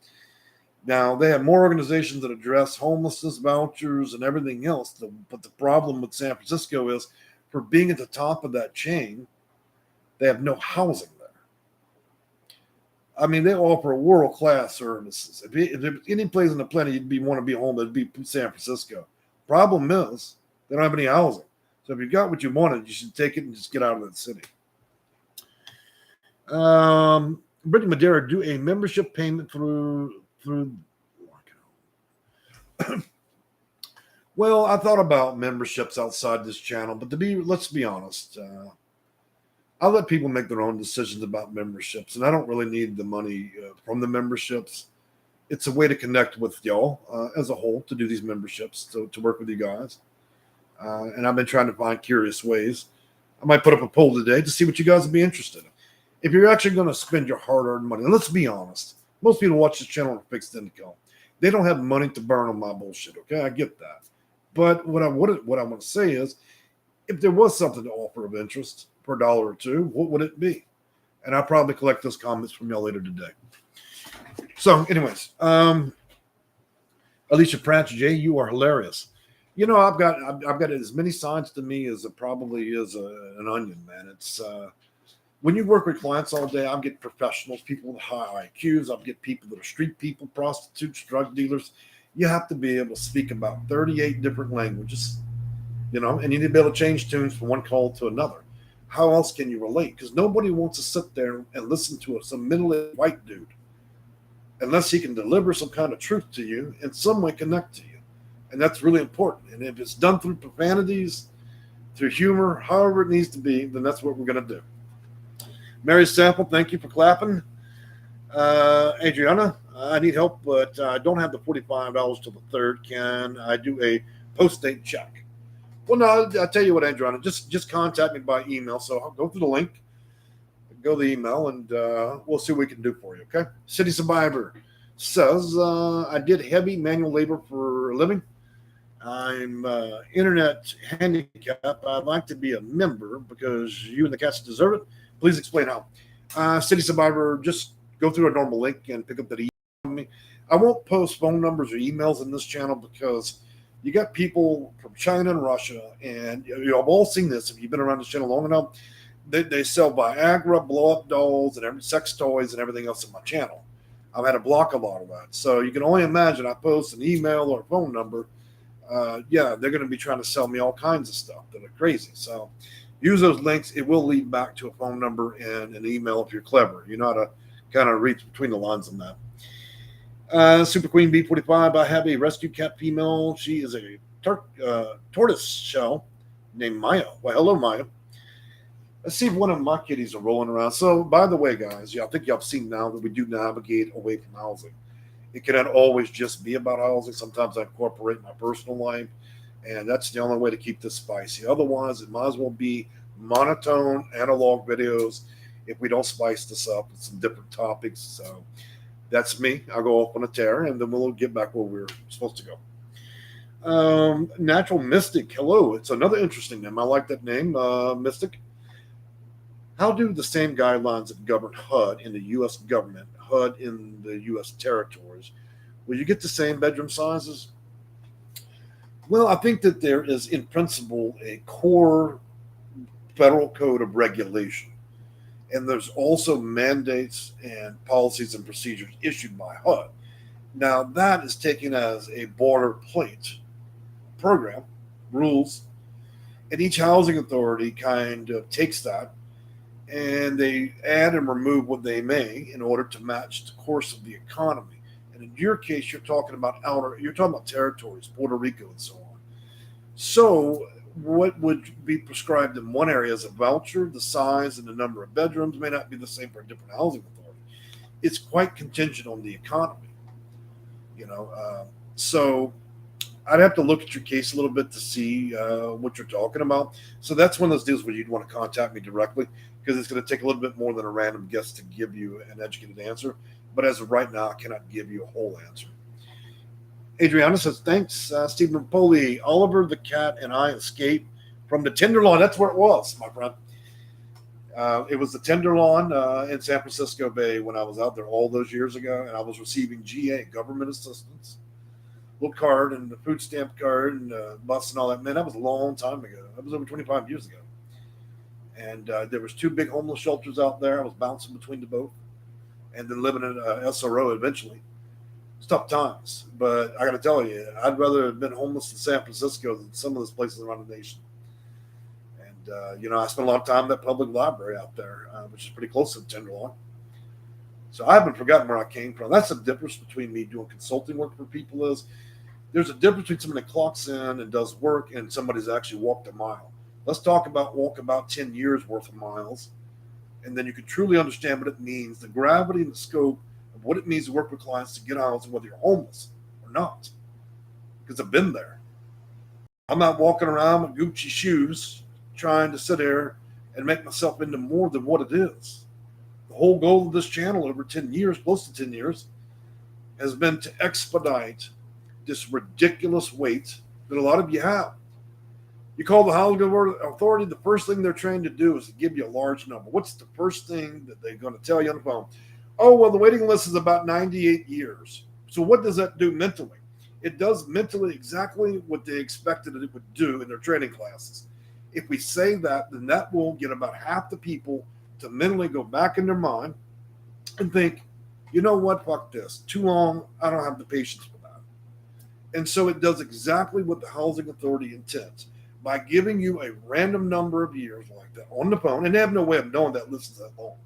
Now, they have more organizations that address homelessness, vouchers, and everything else. But the problem with San Francisco is, for being at the top of that chain, they have no housing there. I mean, they offer world-class services. If there's any place on the planet you'd want to be home, it'd be San Francisco. Problem is, they don't have any housing. So if you got what you wanted, you should take it and just get out of that city. Brittany Madeira, do a membership payment through. Well, I thought about memberships outside this channel, but let's be honest, I let people make their own decisions about memberships, and I don't really need the money from the memberships. It's a way to connect with y'all as a whole, to do these memberships, to work with you guys. And I've been trying to find curious ways. I might put up a poll today to see what you guys would be interested in. If you're actually going to spend your hard-earned money, and let's be honest, most people watch this channel on fixed income. They don't have money to burn on my bullshit. Okay, I get that. But what I want to say is, if there was something to offer of interest for $1 or $2, what would it be? And I'll probably collect those comments from y'all later today. So, anyways, Alicia Pratt, Jay, you are hilarious. You know, I've got as many sides to me as it probably is an onion, man. It's when you work with clients all day, I get professionals, people with high IQs. I get people that are street people, prostitutes, drug dealers. You have to be able to speak about 38 different languages, you know, and you need to be able to change tunes from one call to another. How else can you relate? Because nobody wants to sit there and listen to some middle-aged white dude unless he can deliver some kind of truth to you and some way connect to you. And that's really important. And if it's done through profanities, through humor, however it needs to be, then that's what we're going to do. Mary Sample, thank you for clapping. Adriana, I need help, but I don't have the $45 till the 3rd. Can I do a post-date check? Well, no, I'll tell you what, Adriana, just contact me by email. So I'll go through the link, go to the email, and we'll see what we can do for you, okay? City Survivor says, I did heavy manual labor for a living. I'm internet handicapped. I'd like to be a member because you and the cats deserve it. Please explain how. City Survivor, just go through a normal link and pick up that email. I won't post phone numbers or emails in this channel because you got people from China and Russia, and you have all seen this if you've been around this channel long enough. They sell Viagra, blow-up dolls, and sex toys and everything else in my channel. I've had to block a lot of that. So you can only imagine I post an email or a phone number. They're going to be trying to sell me all kinds of stuff that are crazy. So use those links. It will lead back to a phone number and an email if you're clever. You know how to kind of read between the lines on that. Super Queen B45, I have a rescue cat female. She is a tortoise shell named Maya. Well, hello, Maya. Let's see if one of my kitties are rolling around. So, by the way, guys, I think y'all have seen now that we do navigate away from housing. It cannot always just be about housing. Sometimes I incorporate my personal life, and that's the only way to keep this spicy. Otherwise, it might as well be monotone analog videos. if we don't spice this up with some different topics. So that's me. I'll go off on a tear, and then we'll get back where we're supposed to go. Natural Mystic. Hello. It's another interesting name. I like that name, Mystic. How do the same guidelines that govern HUD in the U.S. government, HUD in the U.S. territories, will you get the same bedroom sizes? Well, I think that there is, in principle, a core federal code of regulation. And there's also mandates and policies and procedures issued by HUD. Now, that is taken as a boilerplate program, rules, and each housing authority kind of takes that and they add and remove what they may in order to match the course of the economy. And in your case, you're talking about territories, Puerto Rico, and so on. So, what would be prescribed in one area as a voucher, the size and the number of bedrooms may not be the same for a different housing authority. It's quite contingent on the economy, So, I'd have to look at your case a little bit to see what you're talking about. So that's one of those deals where you'd want to contact me directly because it's going to take a little bit more than a random guess to give you an educated answer. But as of right now, I cannot give you a whole answer. Adriana says, thanks, Stephen Poli. Oliver the cat and I escaped from the Tenderloin. That's where it was, my friend. It was the Tenderloin in San Francisco Bay when I was out there all those years ago, and I was receiving GA, government assistance, little card and the food stamp card and bus and all that. Man, that was a long time ago. That was over 25 years ago. And there was 2 big homeless shelters out there. I was bouncing between the both and then living in a SRO eventually. It's tough times. But I got to tell you, I'd rather have been homeless in San Francisco than some of those places around the nation. And, I spent a lot of time at that public library out there, which is pretty close to the Tenderloin. So I haven't forgotten where I came from. That's the difference between me doing consulting work for people is there's a difference between somebody that clocks in and does work and somebody's actually walked a mile. Let's talk about walk about 10 years worth of miles. And then you can truly understand what it means, the gravity and the scope of what it means to work with clients to get housing, whether you're homeless or not. Because I've been there. I'm not walking around with Gucci shoes trying to sit there and make myself into more than what it is. The whole goal of this channel over 10 years, close to 10 years, has been to expedite this ridiculous weight that a lot of you have. You call the Housing Authority, the first thing they're trained to do is to give you a large number. What's the first thing that they're going to tell you on the phone? Oh, well, the waiting list is about 98 years. So what does that do mentally? It does mentally exactly what they expected it would do in their training classes. If we say that, then that will get about half the people to mentally go back in their mind and think, you know what, fuck this. Too long, I don't have the patience for that. And so it does exactly what the Housing Authority intends. By giving you a random number of years like that on the phone, and they have no way of knowing that list is that long.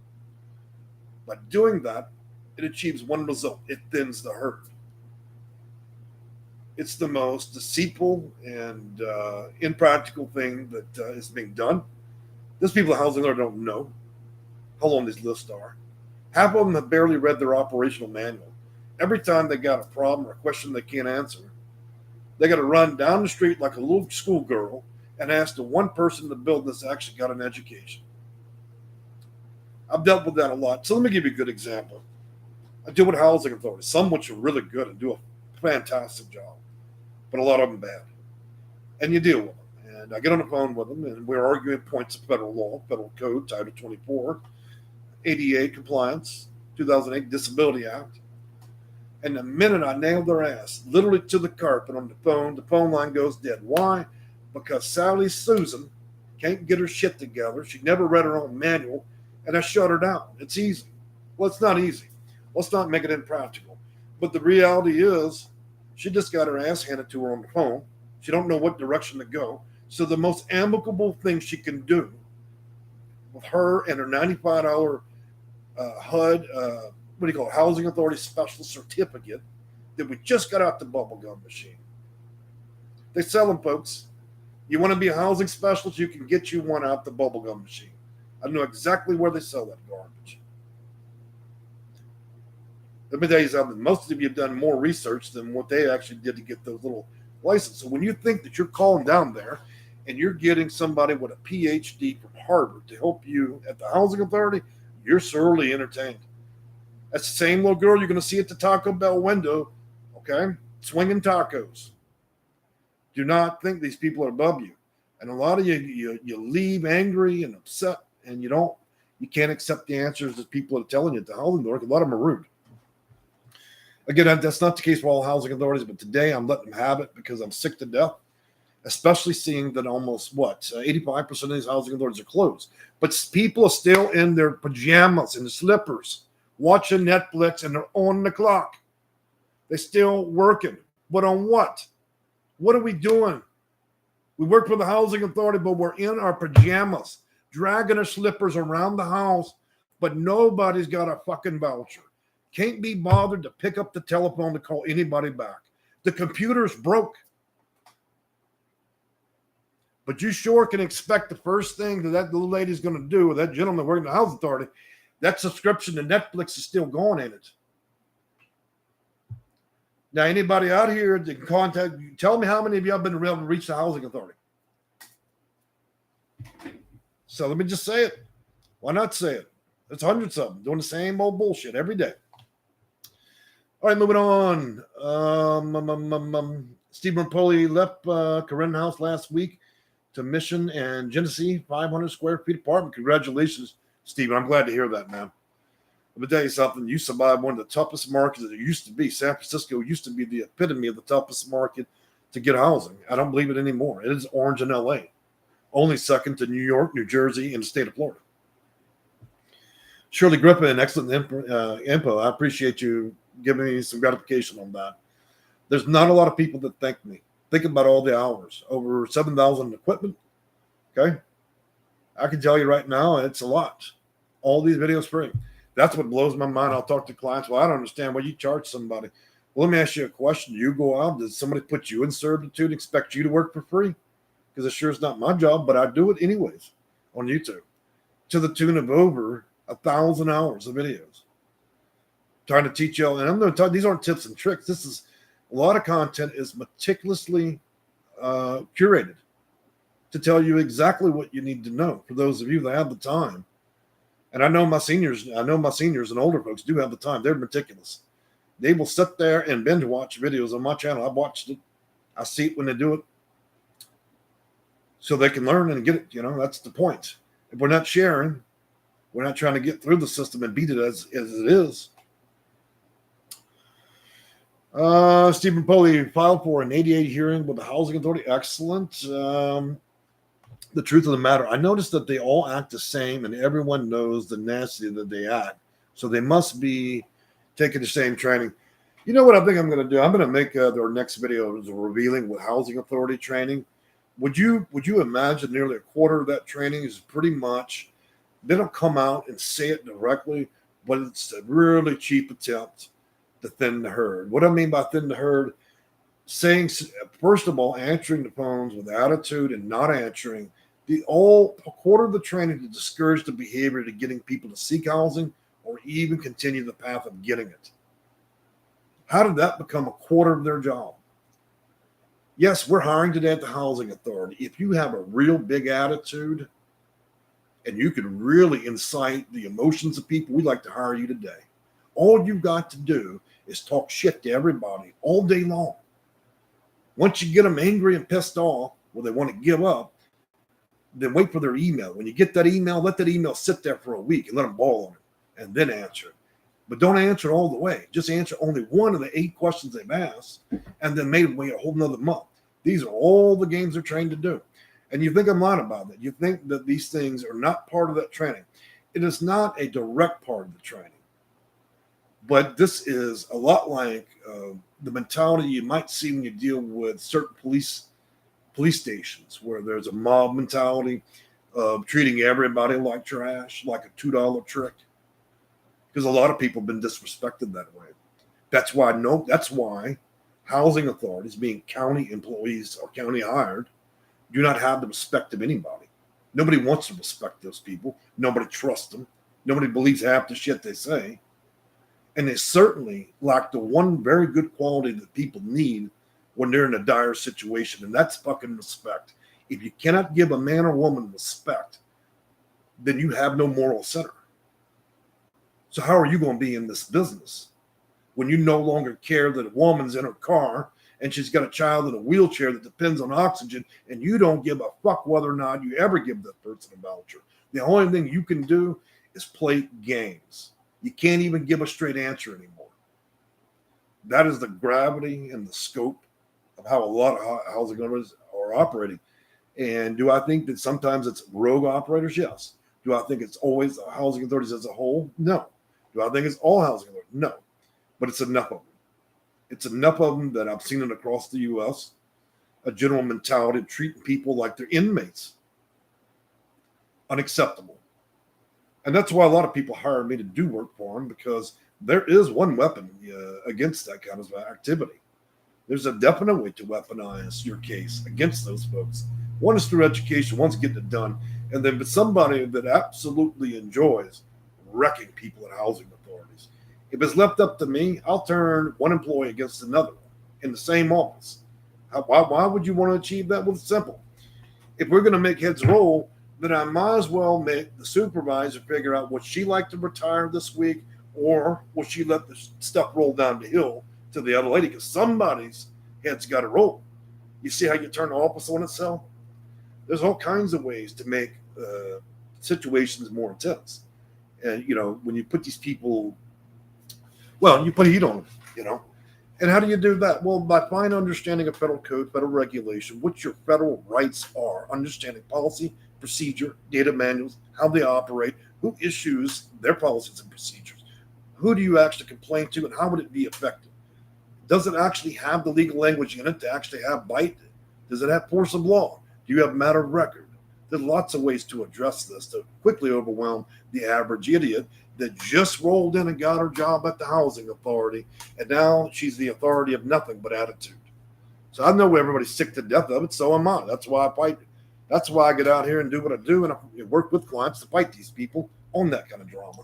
By doing that, it achieves one result. It thins the herd. It's the most deceitful and impractical thing that is being done. Those people in Housing Authority don't know how long these lists are. Half of them have barely read their operational manual. Every time they got a problem or a question they can't answer, they got to run down the street like a little schoolgirl and ask the one person in the building that's actually got an education. I've dealt with that a lot. So let me give you a good example. I deal with housing authorities, some which are really good and do a fantastic job, but a lot of them bad. And you deal with them. And I get on the phone with them, and we're arguing points of federal law, federal code, Title 24, ADA compliance, 2008 Disability Act. And the minute I nailed their ass, literally to the carpet on the phone line goes dead. Why? Because Sally Susan can't get her shit together. She never read her own manual, and I shut her down. It's easy. Well, it's not easy. Let's not make it impractical. But the reality is, she just got her ass handed to her on the phone. She don't know what direction to go. So the most amicable thing she can do with her and her $95 HUD, Housing Authority Special Certificate that we just got out the bubblegum machine. They sell them, folks. You want to be a housing specialist, you can get you one out the bubblegum machine. I know exactly where they sell that garbage. Let me tell you something. Most of you have done more research than what they actually did to get those little licenses. So when you think that you're calling down there and you're getting somebody with a PhD from Harvard to help you at the Housing Authority, you're sorely entertained. That's the same little girl you're going to see at the Taco Bell window, okay, swinging tacos. Do not think these people are above you. And a lot of you leave angry and upset, and you can't accept the answers that people are telling you at the housing authority. A lot of them are rude. Again, that's not the case for all housing authorities, but today I'm letting them have it because I'm sick to death, especially seeing that almost 85% of these housing authorities are closed. But people are still in their pajamas and slippers watching Netflix, and they're on the clock. They're still working. But on what? What are we doing? We work for the housing authority, but we're in our pajamas, dragging our slippers around the house, but nobody's got a fucking voucher. Can't be bothered to pick up the telephone to call anybody back. The computer's broke. But you sure can expect the first thing that little lady's going to do, or that gentleman working in the housing authority, that subscription to Netflix is still going in it. Now, anybody out here that can contact, tell me how many of you have been able to reach the housing authority. So let me just say it. Why not say it? There's hundreds of them doing the same old bullshit every day. All right, moving on. Stephen Poli left Corinne House last week to Mission and Genesee, 500 square feet apartment. Congratulations, Stephen. I'm glad to hear that, man. Let me tell you something. You survived one of the toughest markets that it used to be. San Francisco used to be the epitome of the toughest market to get housing. I don't believe it anymore. It is orange in LA. Only second to New York, New Jersey, and the state of Florida. Shirley Griffin, excellent info. I appreciate you giving me some gratification on that. There's not a lot of people that thank me. Think about all the hours. Over 7,000 equipment. Okay? I can tell you right now, it's a lot. All these videos free. That's what blows my mind. I'll talk to clients. Well, I don't understand why you charge somebody. Well, let me ask you a question. You go out, does somebody put you in servitude, expect you to work for free? Because it sure is not my job, but I do it anyways on YouTube. To the tune of over 1,000 hours of videos. Trying to teach you all, and I'm going to talk, these aren't tips and tricks. This is a lot of content is meticulously curated to tell you exactly what you need to know for those of you that have the time. And I know my seniors and older folks do have the time. They're meticulous. They will sit there and binge watch videos on my channel. I've watched it. I see it when they do it. So they can learn and get it. That's the point. If we're not sharing, we're not trying to get through the system and beat it as it is. Stephen Poli filed for an 88 hearing with the Housing Authority. Excellent. The truth of the matter, I noticed that they all act the same, and everyone knows the nasty that they act. So they must be taking the same training. You know what I think I'm going to do? I'm going to make their next video revealing with Housing Authority training. Would you imagine nearly a quarter of that training is pretty much, they don't come out and say it directly, but it's a really cheap attempt to thin the herd. What I mean by thin the herd, saying, first of all, answering the phones with attitude and not answering, a quarter of the training to discourage the behavior to getting people to seek housing or even continue the path of getting it. How did that become a quarter of their job? Yes, we're hiring today at the Housing Authority. If you have a real big attitude and you can really incite the emotions of people, we'd like to hire you today. All you've got to do is talk shit to everybody all day long. Once you get them angry and pissed off, well, they want to give up, then wait for their email. When you get that email, let that email sit there for a week and let them boil on it and then answer it. But don't answer all the way. Just answer only one of the 8 questions they've asked and then maybe wait a whole nother month. These are all the games they're trained to do. And you think I'm lying about that. You think that these things are not part of that training. It is not a direct part of the training. But this is a lot like the mentality you might see when you deal with certain police stations where there's a mob mentality of treating everybody like trash, like a $2 trick. Because a lot of people have been disrespected that way. That's why housing authorities, being county employees or county hired, do not have the respect of anybody. Nobody wants to respect those people. Nobody trusts them. Nobody believes half the shit they say. And they certainly lack the one very good quality that people need when they're in a dire situation, and that's fucking respect. If you cannot give a man or woman respect, then you have no moral center. So how are you going to be in this business when you no longer care that a woman's in her car and she's got a child in a wheelchair that depends on oxygen, and you don't give a fuck whether or not you ever give that person a voucher? The only thing you can do is play games. You can't even give a straight answer anymore. That is the gravity and the scope of how a lot of housing owners are operating. And do I think that sometimes it's rogue operators? Yes. Do I think it's always housing authorities as a whole? No. Do I think it's all housing authorities? No. But it's enough of them. It's enough of them that I've seen it across the U.S., a general mentality of treating people like they're inmates. Unacceptable. And that's why a lot of people hire me to do work for them, because there is one weapon against that kind of activity. There's a definite way to weaponize your case against those folks. One is through education, one's getting it done. And then but somebody that absolutely enjoys wrecking people at housing authorities. If it's left up to me, I'll turn one employee against another one in the same office. Why would you want to achieve that? Well, it's simple. If we're going to make heads roll, then I might as well make the supervisor figure out would she like to retire this week, or will she let the stuff roll down the hill to the other lady, because somebody's head's got to roll. You see how you turn the office on itself? There's all kinds of ways to make situations more intense. And, when you put these people, you put heat on them, And how do you do that? Well, by fine understanding of federal code, federal regulation, what your federal rights are, understanding policy, procedure, data manuals, how they operate, who issues their policies and procedures, who do you actually complain to, and how would it be effective? Does it actually have the legal language in it to actually have bite? Does it have force of law? Do you have matter of record? There's lots of ways to address this to quickly overwhelm the average idiot that just rolled in and got her job at the housing authority, and now she's the authority of nothing but attitude. So I know everybody's sick to death of it, so am I. That's why I fight. That's why I get out here and do what I do, and I work with clients to fight these people on that kind of drama.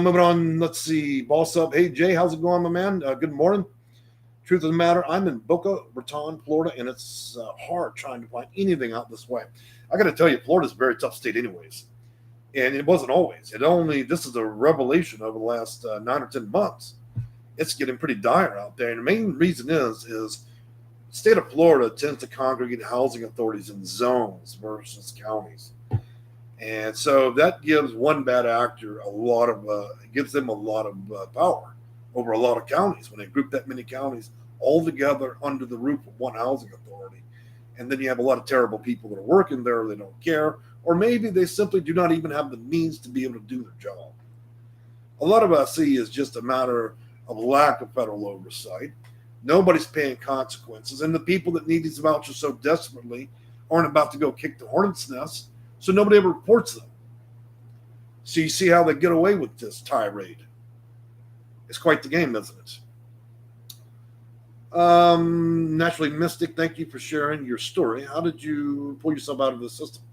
Moving on, let's see. Boss up. Hey, Jay, how's it going, my man? Good morning. Truth of the matter, I'm in Boca Raton, Florida, and it's hard trying to find anything out this way. I got to tell you, Florida's a very tough state anyways. And it wasn't always. This is a revelation over the last 9 or 10 months. It's getting pretty dire out there. And the main reason is the state of Florida tends to congregate housing authorities in zones versus counties. And so that gives one bad actor gives them a lot of power over a lot of counties when they group that many counties all together under the roof of one housing authority. And then you have a lot of terrible people that are working there, they don't care, or maybe they simply do not even have the means to be able to do their job. A lot of us see is just a matter of lack of federal oversight. Nobody's paying consequences, and the people that need these vouchers so desperately aren't about to go kick the hornet's nest, so nobody ever reports them. So you see how they get away with this tirade. It's quite the game, isn't it? Naturally Mystic, thank you for sharing your story. How did you pull yourself out of the system?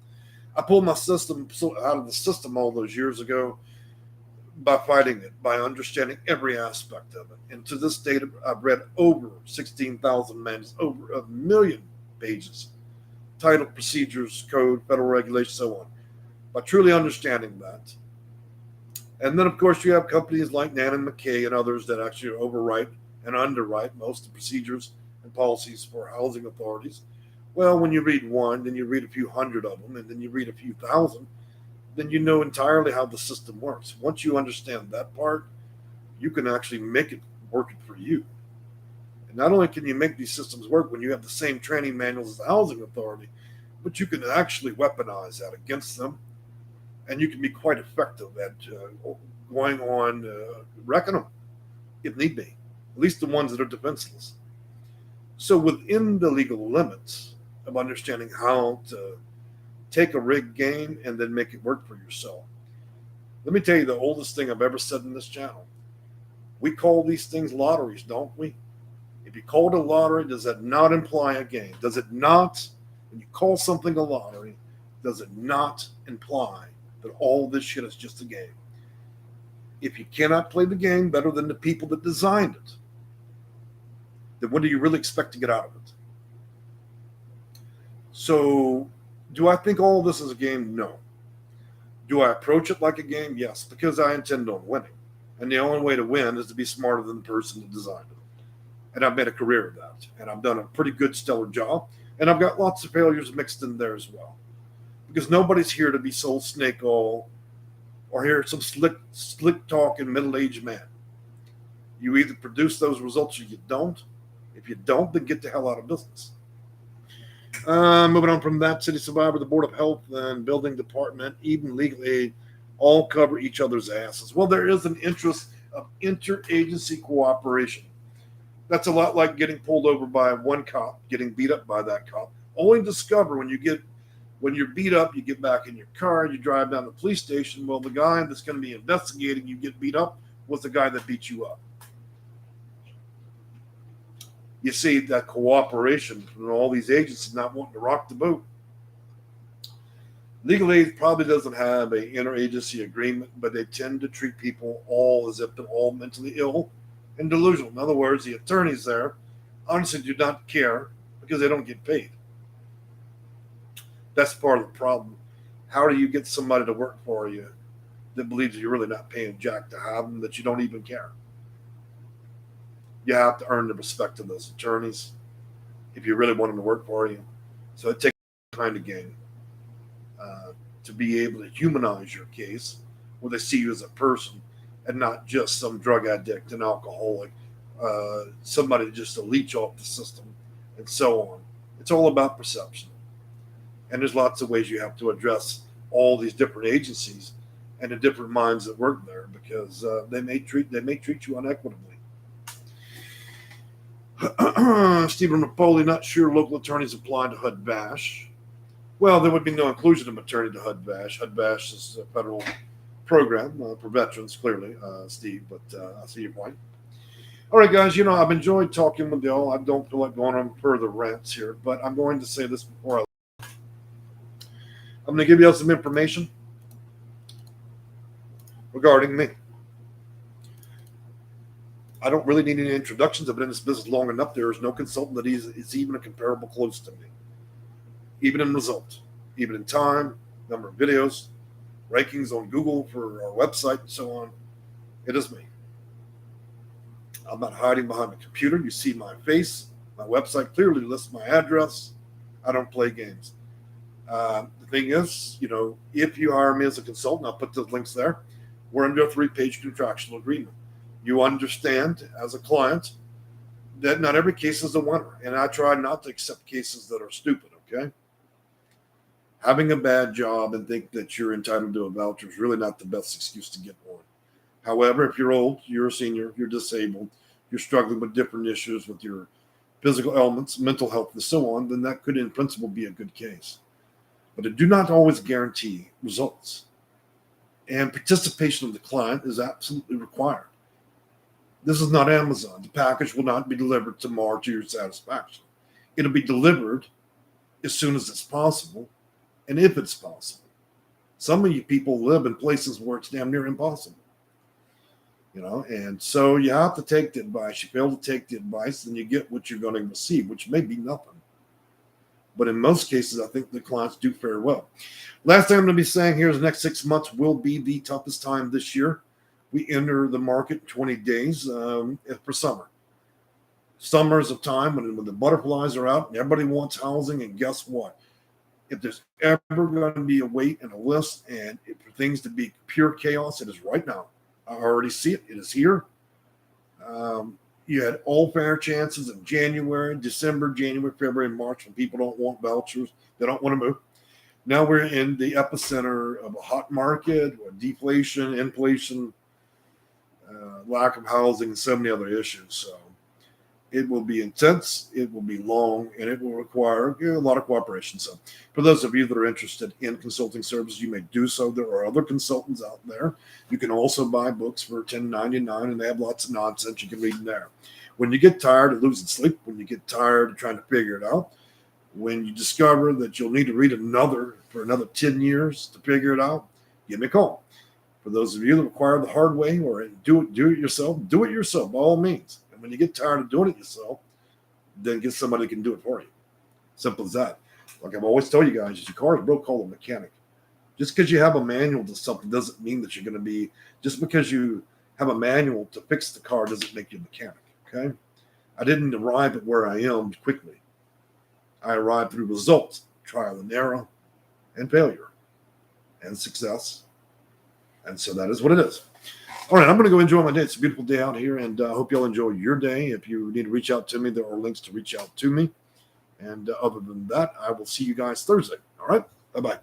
I pulled my system out of the system all those years ago by fighting it, by understanding every aspect of it. And to this date, I've read over 16,000 manuals, over 1 million pages, title, procedures, code, federal regulations, so on. By truly understanding that. And then, of course, you have companies like Nan and McKay and others that actually overwrite and underwrite most of the procedures and policies for housing authorities. Well, when you read one, then you read a few hundred of them, and then you read a few thousand, then you know entirely how the system works. Once you understand that part, you can actually make it work for you. And not only can you make these systems work when you have the same training manuals as the housing authority, but you can actually weaponize that against them, and you can be quite effective at going on wrecking them if need be, at least the ones that are defenseless. So within the legal limits of understanding how to take a rigged game and then make it work for yourself. Let me tell you the oldest thing I've ever said in this channel. We call these things lotteries, don't we? If you call it a lottery, does that not imply a game? Does it not, when you call something a lottery, does it not imply that all this shit is just a game? If you cannot play the game better than the people that designed it, then what do you really expect to get out of it? So, do I think all of this is a game? No. Do I approach it like a game? Yes, because I intend on winning. And the only way to win is to be smarter than the person that designed it. And I've made a career of that. And I've done a pretty good, stellar job. And I've got lots of failures mixed in there as well. Because nobody's here to be sold snake oil or hear some slick talking middle aged man. You either produce those results or you don't. If you don't, then get the hell out of business. Moving on from that, City Survivor, the Board of Health, and Building Department, even legal aid, all cover each other's asses. Well, there is an interest of interagency cooperation. That's a lot like getting pulled over by one cop, getting beat up by that cop. Only discover when you're beat up, you get back in your car, you drive down to the police station. Well, the guy that's going to be investigating you get beat up was the guy that beat you up. You see that cooperation from all these agencies not wanting to rock the boat. Legal aid probably doesn't have an interagency agreement, but they tend to treat people all as if they're all mentally ill and delusional. In other words, the attorneys there honestly do not care because they don't get paid. That's part of the problem. How do you get somebody to work for you that believes you're really not paying jack to have them, that you don't even care? You have to earn the respect of those attorneys if you really want them to work for you. So it takes time to gain to be able to humanize your case where they see you as a person and not just some drug addict, an alcoholic, somebody just to leech off the system, and so on. It's all about perception. And there's lots of ways you have to address all these different agencies and the different minds that work there because they may treat you unequitably. Stephen Napoli, not sure local attorneys apply to HUD Bash. Well, there would be no inclusion of attorney to HUD Bash. HUD Bash is a federal program for veterans, clearly, Steve, but I see your point. All right, guys, I've enjoyed talking with y'all. I don't feel like going on further rants here, but I'm going to say this before I'm going to give you all some information regarding me. I don't really need any introductions. I've been in this business long enough. There is no consultant that is even a comparable close to me, even in results, even in time, number of videos, rankings on Google for our website, and so on. It is me. I'm not hiding behind a computer. You see my face. My website clearly lists my address. I don't play games. The thing is, if you hire me as a consultant, I'll put those links there. We're under a 3-page contractual agreement. You understand as a client that not every case is a winner. And I try not to accept cases that are stupid, okay? Having a bad job and think that you're entitled to a voucher is really not the best excuse to get one. However, if you're old, you're a senior, you're disabled, you're struggling with different issues with your physical ailments, mental health, and so on, then that could in principle be a good case. But it do not always guarantee results. And participation of the client is absolutely required. This is not Amazon. The package will not be delivered tomorrow to your satisfaction. It'll be delivered as soon as it's possible and if it's possible. Some of you people live in places where it's damn near impossible. And so you have to take the advice. You fail to take the advice, then you get what you're going to receive, which may be nothing. But in most cases, I think the clients do fare well. Last thing I'm going to be saying here is the next 6 months will be the toughest time this year. We enter the market in 20 days for summer. Summer is a time when the butterflies are out and everybody wants housing. And guess what? If there's ever going to be a wait and a list and for things to be pure chaos, it is right now. I already see it. It is here. You had all fair chances in January, December, January, February, and March when people don't want vouchers. They don't want to move. Now we're in the epicenter of a hot market, deflation, inflation, lack of housing, and so many other issues. So it will be intense, it will be long, and it will require a lot of cooperation. So for those of you that are interested in consulting services, you may do so. There are other consultants out there. You can also buy books for $10.99, and they have lots of nonsense you can read in there. When you get tired of losing sleep, when you get tired of trying to figure it out, when you discover that you'll need to read for another 10 years to figure it out, give me a call. For those of you that require the hard way or do it yourself by all means. And when you get tired of doing it yourself, then get somebody who can do it for you. Simple as that. Like I've always told you guys, if your car is broke, call a mechanic. Just because you have a manual to something doesn't mean that you're going to be, just because you have a manual to fix the car doesn't make you a mechanic, okay? I didn't arrive at where I am quickly. I arrived through results, trial and error, and failure, and success. And so that is what it is. All right, I'm going to go enjoy my day. It's a beautiful day out here, and I hope y'all enjoy your day. If you need to reach out to me, there are links to reach out to me. And other than that, I will see you guys Thursday. All right, bye-bye.